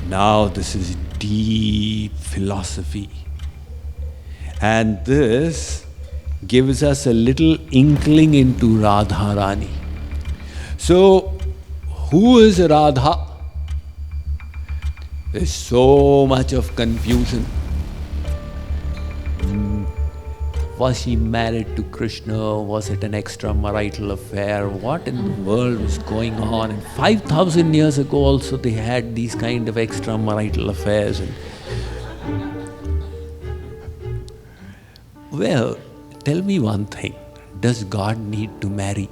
Now this is deep philosophy. And this gives us a little inkling into Radha Rani. So, who is Radha? There's so much of confusion. Was she married to Krishna? Was it an extramarital affair? What in the world was going on? And 5,000 years ago also they had these kind of extramarital affairs. Well, tell me one thing. Does God need to marry?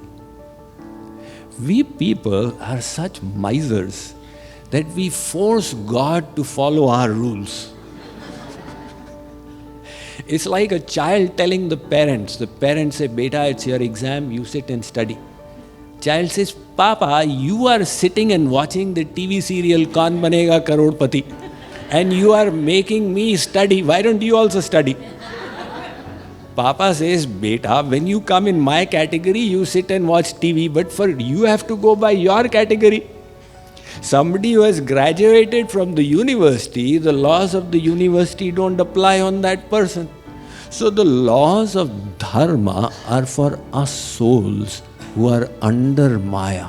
We people are such misers that we force God to follow our rules. It's like a child telling the parents say, "Beta, it's your exam, you sit and study." Child says, "Papa, you are sitting and watching the TV serial Kaun Banega Karodpati and you are making me study, why don't you also study?" Papa says, "Beta, when you come in my category, you sit and watch TV, but for you have to go by your category." Somebody who has graduated from the university, the laws of the university don't apply on that person. So the laws of dharma are for us souls who are under Maya.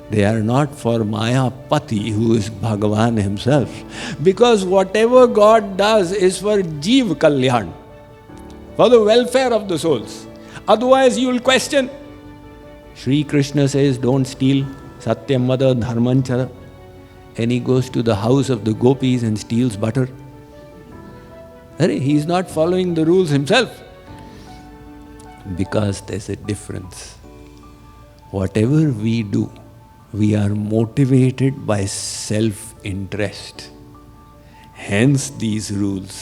They are not for Maya Pati, who is Bhagavan himself. Because whatever God does is for Jeev Kalyan, for the welfare of the souls. Otherwise you will question. Shri Krishna says, "Don't steal. Satyam Mada Dharmanchara." And he goes to the house of the gopis and steals butter. He is not following the rules himself. Because there's a difference. Whatever we do, we are motivated by self-interest. Hence these rules.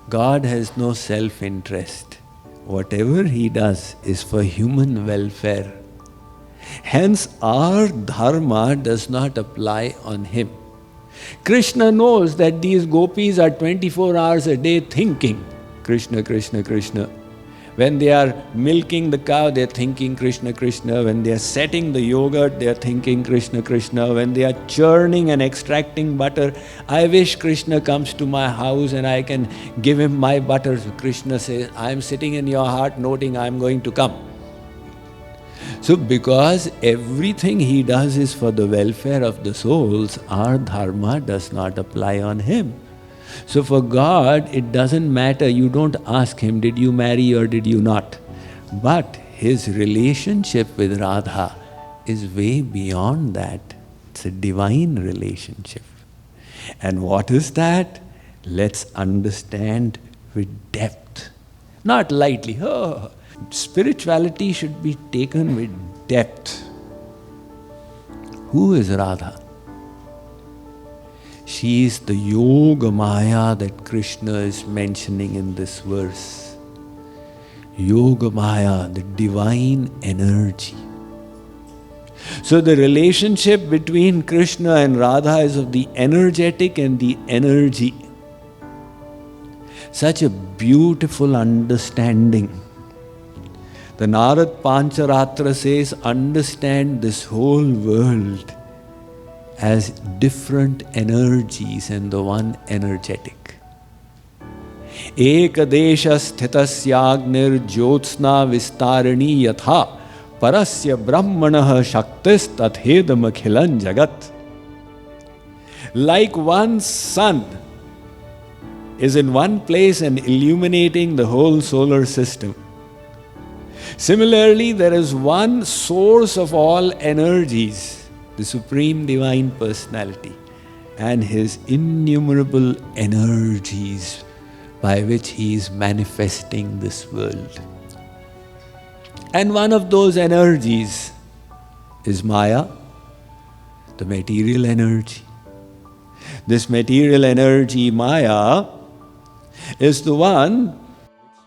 God has no self-interest. Whatever he does is for human welfare. Hence our dharma does not apply on him. Krishna knows that these gopis are 24 hours a day thinking Krishna, Krishna, Krishna. When they are milking the cow, they are thinking Krishna, Krishna. When they are setting the yogurt, they are thinking Krishna, Krishna. When they are churning and extracting butter, "I wish Krishna comes to my house and I can give him my butter." So Krishna says, "I am sitting in your heart noting I am going to come." So because everything he does is for the welfare of the souls, our dharma does not apply on him. So for God, it doesn't matter, you don't ask him, "Did you marry or did you not?" But his relationship with Radha is way beyond that. It's a divine relationship. And what is that? Let's understand with depth. Not lightly. Oh, spirituality should be taken with depth. Who is Radha? She is the Yogmaya that Krishna is mentioning in this verse. Yogmaya, the divine energy. So the relationship between Krishna and Radha is of the energetic and the energy. Such a beautiful understanding. The Narad Pancharatra says, understand this whole world as different energies and the one energetic. Ekadesha sthitasyāgnir jyotsna vistarani yatha parasya brahmanah shaktis tathedam akhilan jagat. Like one sun is in one place and illuminating the whole solar system. Similarly, there is one source of all energies, the Supreme Divine Personality, and his innumerable energies by which he is manifesting this world. And one of those energies is Maya, the material energy. This material energy, Maya, is the one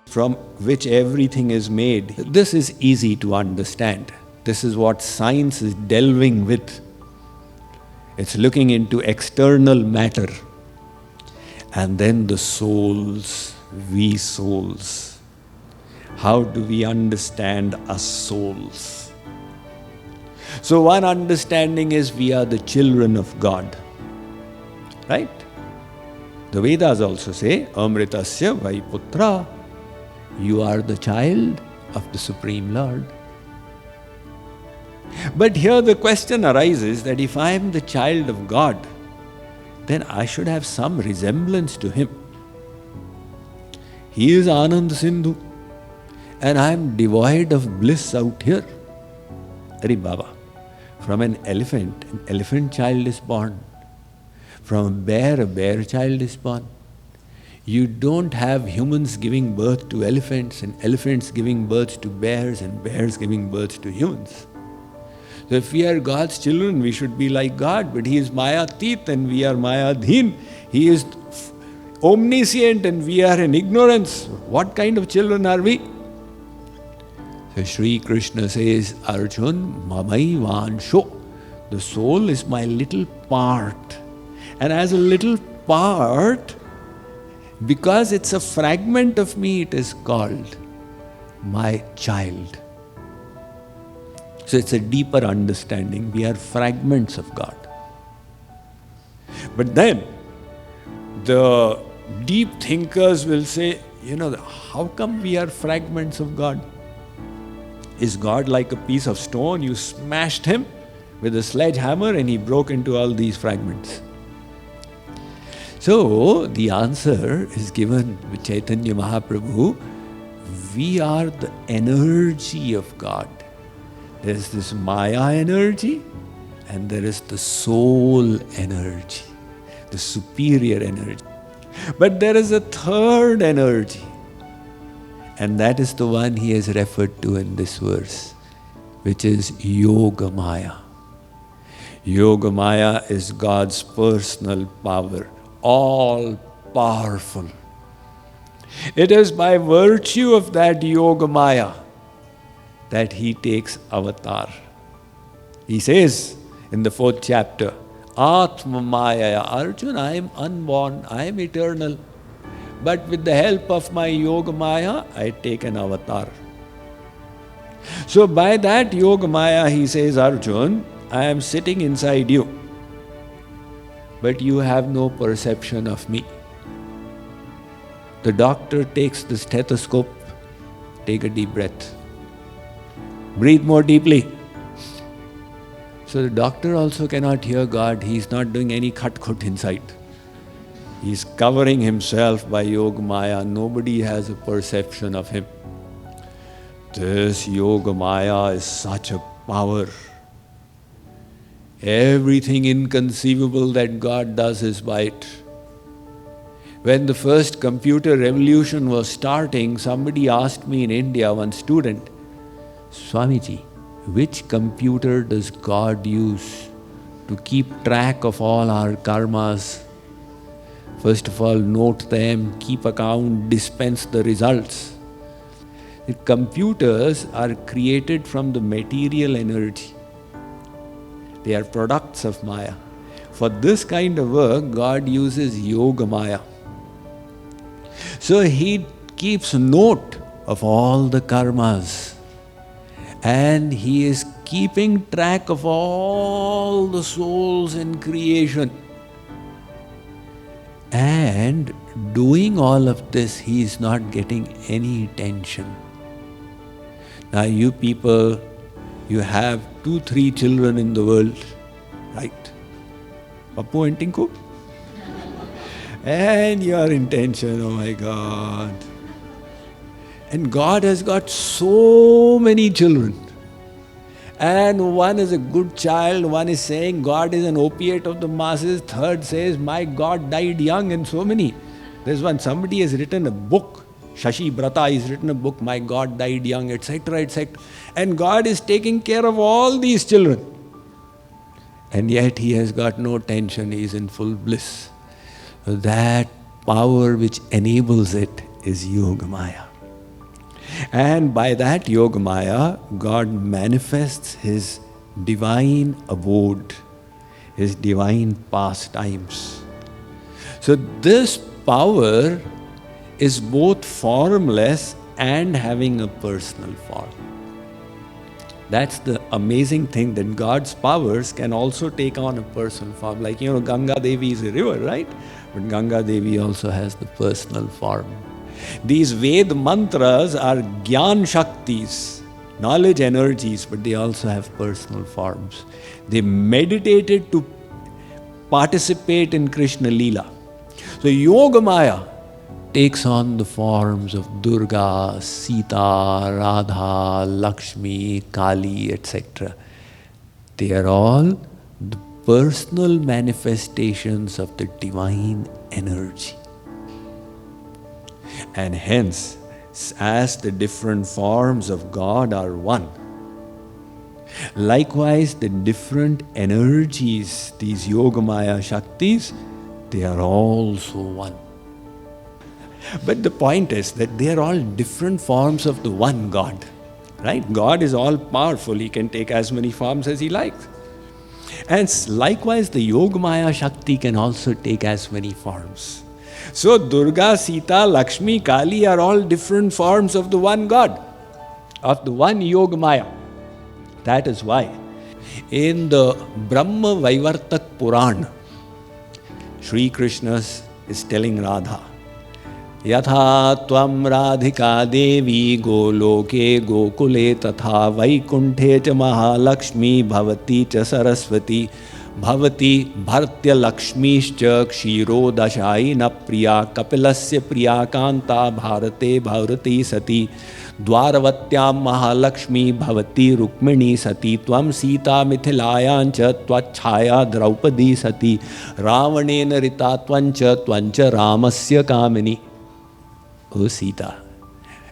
from which everything is made. This is easy to understand. This is what science is delving with. It's looking into external matter. And then the souls, we souls. How do we understand us souls? So one understanding is we are the children of God. Right? The Vedas also say, Amritasya Vaiputra. You are the child of the Supreme Lord. But here the question arises that if I am the child of God, then I should have some resemblance to Him. He is Anand Sindhu, and I am devoid of bliss out here. Ari Baba, from an elephant child is born. From a bear child is born. You don't have humans giving birth to elephants and elephants giving birth to bears and bears giving birth to humans. So if we are God's children, we should be like God, but He is Mayatit and we are Mayadhin. He is omniscient and we are in ignorance. What kind of children are we? So Shri Krishna says, Arjun, Mamai Vansho. The soul is my little part. And as a little part, because it's a fragment of me, it is called my child. So it's a deeper understanding. We are fragments of God. But then, the deep thinkers will say, how come we are fragments of God? Is God like a piece of stone? You smashed Him with a sledgehammer and He broke into all these fragments. So, the answer is given with Chaitanya Mahaprabhu. We are the energy of God. There is this Maya energy and there is the soul energy, the superior energy. But there is a third energy, and that is the one he has referred to in this verse, which is Yogmaya. Yogmaya is God's personal power, all powerful. It is by virtue of that Yogmaya that He takes avatar. He says in the 4th chapter, Atma Maya, Arjun, I am unborn, I am eternal. But with the help of my Yogmaya, I take an avatar. So by that Yogmaya, he says, Arjun, I am sitting inside you, but you have no perception of me. The doctor takes the stethoscope, take a deep breath. Breathe more deeply. So the doctor also cannot hear God. He is not doing any khat-khut inside. He is covering himself by Yogmaya. Nobody has a perception of him. This Yogmaya is such a power. Everything inconceivable that God does is by it. When the first computer revolution was starting, somebody asked me in India, one student, Swamiji, which computer does God use to keep track of all our karmas? First of all, note them, keep account, dispense the results. The computers are created from the material energy. They are products of Maya. For this kind of work, God uses Yogmaya. So He keeps note of all the karmas. And He is keeping track of all the souls in creation. And doing all of this, He is not getting any tension. Now you people, you have 2-3 children in the world, right? Pappu and Tinku? And you are in tension, oh my God. And God has got so many children. And one is a good child, one is saying God is an opiate of the masses, third says my God died young, and so many. There's one, somebody has written a book, Shashi Brata has written a book, my God died young, etc., etc. And God is taking care of all these children. And yet He has got no tension, He is in full bliss. So that power which enables it is Yogmaya. And by that Yogmaya, God manifests His divine abode, His divine pastimes. So this power is both formless and having a personal form. That's the amazing thing, that God's powers can also take on a personal form. Like, Ganga Devi is a river, right? But Ganga Devi also has the personal form. These Ved mantras are Gyan Shaktis, knowledge energies, but they also have personal forms. They meditated to participate in Krishna Leela. So Yogmaya takes on the forms of Durga, Sita, Radha, Lakshmi, Kali, etc. They are all the personal manifestations of the divine energy. And hence, as the different forms of God are one, likewise the different energies, these Yogmaya Shaktis, they are also one. But the point is that they are all different forms of the one God. Right? God is all powerful. He can take as many forms as He likes. And likewise, the Yogmaya Shakti can also take as many forms. So Durga, Sita, Lakshmi, Kali are all different forms of the one God, of the one Yogmaya. That is why in the Brahma Vaivartak Puran, Shri Krishna is telling Radha, Yatha tvam radhika devi goloke gokule tatha vaikunthe cha mahalakshmi bhavati cha saraswati bhavati bhartya lakshmischa kshiro dashayina priya kapilasya priya kanta bharate bharati sati dwaravatyam mahalakshmi bhavati rukmini sati tvam sita mithilayancha tvachhaya draupadi sati ravanena rita tvancha ramasya kamini. O Sita,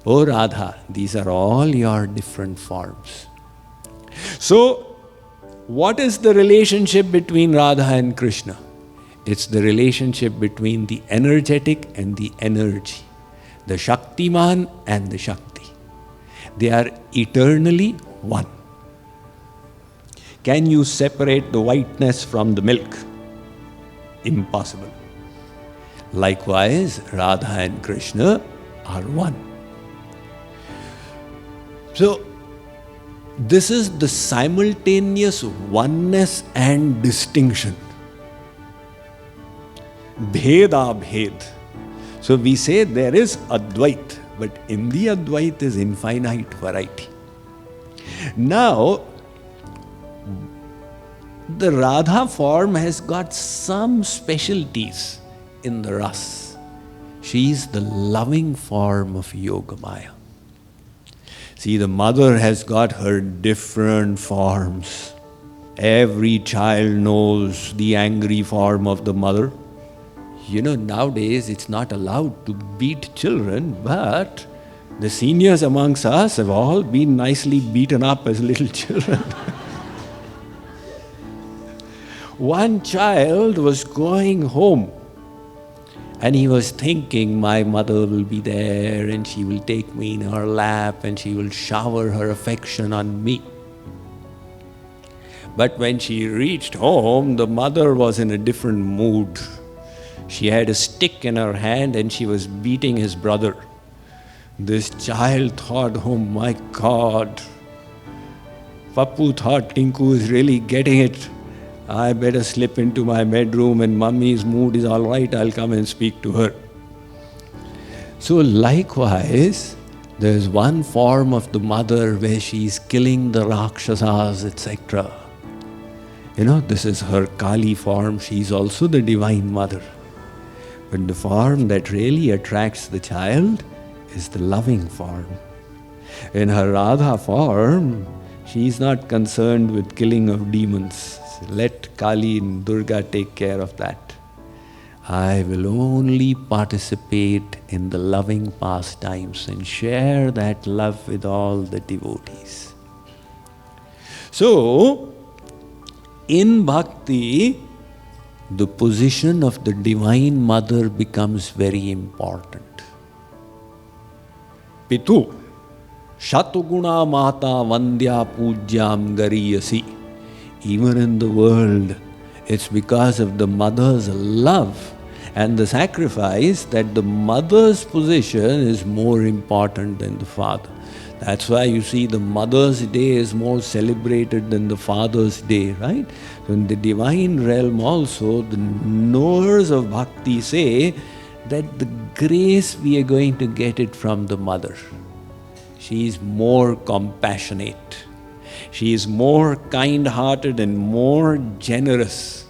O Radha, these are all your different forms. So, what is the relationship between Radha and Krishna? It's the relationship between the energetic and the energy, the Shaktiman and the Shakti. They are eternally one. Can you separate the whiteness from the milk? Impossible. Likewise, Radha and Krishna are one. So, this is the simultaneous oneness and distinction. Bheda bhed. So we say there is Advait, but in the Advait is infinite variety. Now, the Radha form has got some specialties in the ras. She is the loving form of Yogmaya. See, the mother has got her different forms. Every child knows the angry form of the mother. Nowadays it's not allowed to beat children, but the seniors amongst us have all been nicely beaten up as little children. One child was going home and he was thinking, my mother will be there and she will take me in her lap and she will shower her affection on me. But when she reached home, the mother was in a different mood. She had a stick in her hand and she was beating his brother. This child thought, oh my God, Pappu thought Tinku is really getting it. I better slip into my bedroom and mummy's mood is all right, I'll come and speak to her. So likewise, there's one form of the mother where she's killing the Rakshasas, etc. This is her Kali form, she's also the divine mother. But the form that really attracts the child is the loving form. In her Radha form, she's not concerned with killing of demons. Let Kali and Durga take care of that. I will only participate in the loving pastimes and share that love with all the devotees. So, in Bhakti, the position of the Divine Mother becomes very important. Pitu, Shatuguna Mata Vandya Pujyam Gariyasi. Even in the world, it's because of the mother's love and the sacrifice that the mother's position is more important than the father. That's why you see the Mother's Day is more celebrated than the Father's Day, right? So in the divine realm also, the knowers of Bhakti say that the grace we are going to get it from the Mother. She is more compassionate. She is more kind-hearted and more generous.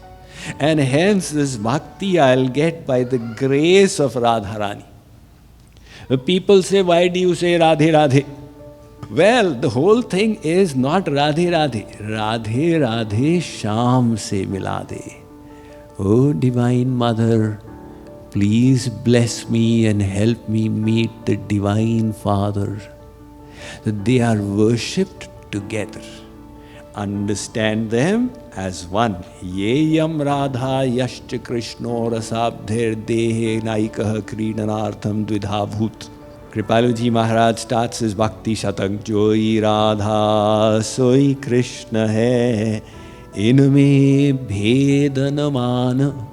And hence this Bhakti I'll get by the grace of Radha Rani. The people say, why do you say Radhe Radhe? Well, the whole thing is not Radhe Radhe. Radhe Radhe Sham se mila de. Oh Divine Mother, please bless me and help me meet the Divine Father. That they are worshipped together. Understand them as one. Yeyam Radha yashcha Krishno rasabdher dehe naikah kridanartham dvidha bhut. Kripaluji Maharaj starts his Bhakti Shatak. Joi Radha soi Krishna hai, inme bheda na mana.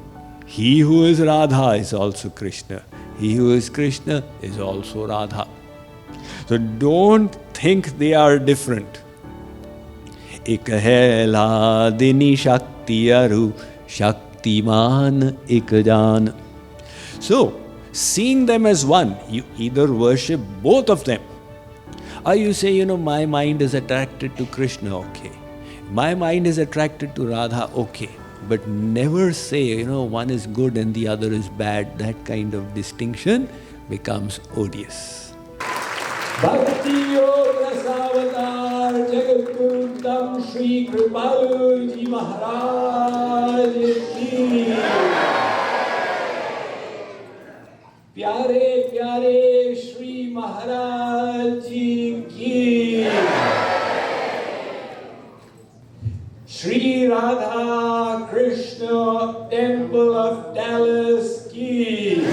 He who is Radha is also Krishna. He who is Krishna is also Radha. So don't think they are different. Ik hai ladini shakti aru, shaktiman ik jan. So, seeing them as one, you either worship both of them, or you say, my mind is attracted to Krishna, okay. My mind is attracted to Radha, okay. But never say, one is good and the other is bad. That kind of distinction becomes odious. Bhakti Yoga Savatar Jagatguru Shri Kripaluji Maharaj Ki. Pyare Pyare Shri Maharaj Ji Ki. Shri Radha Krishna Temple of Dallas Ki.